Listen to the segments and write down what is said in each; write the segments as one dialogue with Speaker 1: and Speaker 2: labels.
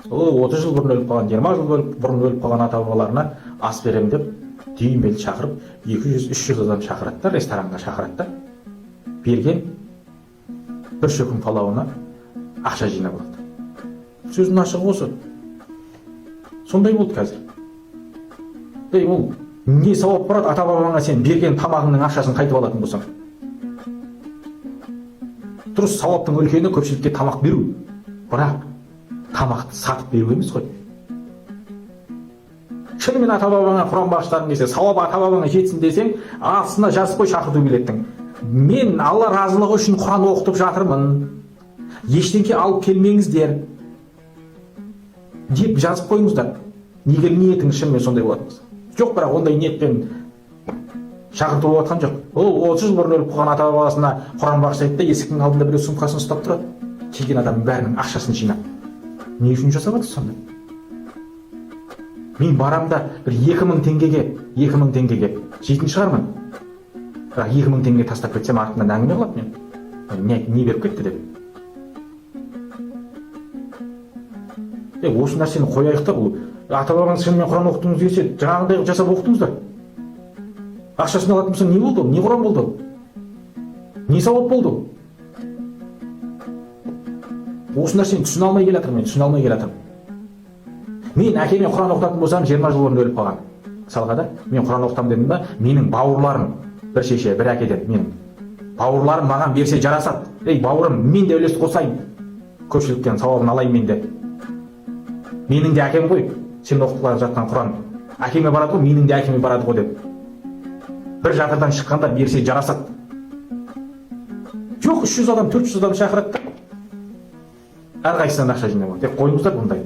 Speaker 1: Ол 30 жыл бұрын өліп қалған, 20 жыл бұрын өліп қалған ата бабаларына ас берем деп дүйімбел шақырып 200-300 адам шақырады да, ресторанға шақырады да, берген бір шөкім палауына ақша жинап алады. Сөздің ашығы осы. Сондай болды қазір. Ол не сауап барады, ата бабаңа сен берген тамағыңның ақшасын қайтып алатын болсаң. Дұрыс, сауаптың үлкені көпшілікке тамақ беру, бірақ тамақты сатып беру емес қой. Шынымен ата бабаңа Құран бағыштағың келсе, сауап ата бабаңа жетсін десең, астына жазып қой шақырту билеттің. Мен Алла разылығы үшін Құран оқытып жатырмын. Ештеңке алып келмеңіздер деп жазып қойыңыздар. Егер ниетіңіз шынымен сондай болатын болса. Жоқ, бірақ ондай ниетпен шақырту болған жоқ. Ол 30 жыл бұрын өліп қалған ата бабасына Құран бағыштайды да есіктің алдында біреу сумкасын ұстап тұрады. Келген адамның бәрінің ақшасын жинап. Не үшін жасап жатыр сонда? Мен барамда бір 2000 теңгеге жейтін шығармын. Бірақ 2000 теңге тастап кетсем артынан әңгіме қылады мен. Не беріп кетті деп. Осы нәрсені қояйық та, бұл ата бабаңыз шынымен Құран оқытуыңыз келсе, жаңағыдай жасап оқытыңыздар. Ақшасын алатын болса, не болды? Не Құран болды? Не сауап болды? Осы нәрсені түсіне алмай келатырмын. Мен әкеме Құран оқытатын болсам, 20 жыл бұрын өліп қалған. Мысалға да, мен Құран оқытамын дедім ба, менің бауырларым, бір шеше, бір әкеден, менің бауырларым маған берсе жарасады. Бауырым, мен де үлес қосайын. Көпшіліктен сауабын алайын мен де. Менің де әкем ғой, сен оқытып жатқан Құран. Әкеме барады ғой, менің де әкеме барады ғой деп. Бір жатырдан шыққанда берсе жарасады. Жоқ, 300 адам, 400 адам шақырады да. Әрқайсысынан ақша жинап алады. Қойыңыздар бұндай.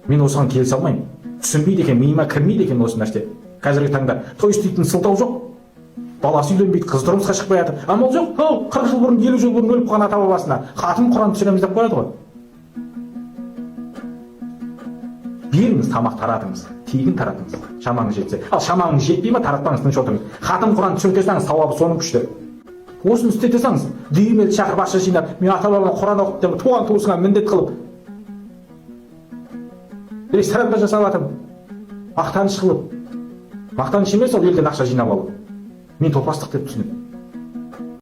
Speaker 1: Мен осыған келісе алмаймын. Түсінбейді екен, миыма кірмейді екен осы нәрсе. Қазіргі таңда той істейтін сылтау жоқ. Баласы үйленбейді, қыз тұрмысқа шықпай жатыр. Амал жоқ. 40 жыл бұрын, 50 жыл бұрын өліп қалған ата бабасына хатым Құран түсіреміз деп қояды ғой. Беріңіз, тамақ таратыңыз, тегін таратыңыз, шамаңыз жетсе. Ал шамаңыз жетпей ма, таратпаңыз, тыныш отырыңыз. Хатым Құран түсіріп салсаңыз, сауабы соның күшті. Осыны істете салыңыз, дүйімелді шақырып ақша жинап, мен ата бабама Құран оқып деп туған туысыңа міндет қылып ресторанда жасап жатырмын. Мақтаныш қылып. Мақтаныш емес, ол елден ақша жинап алу. Мен топастық деп түсінемін.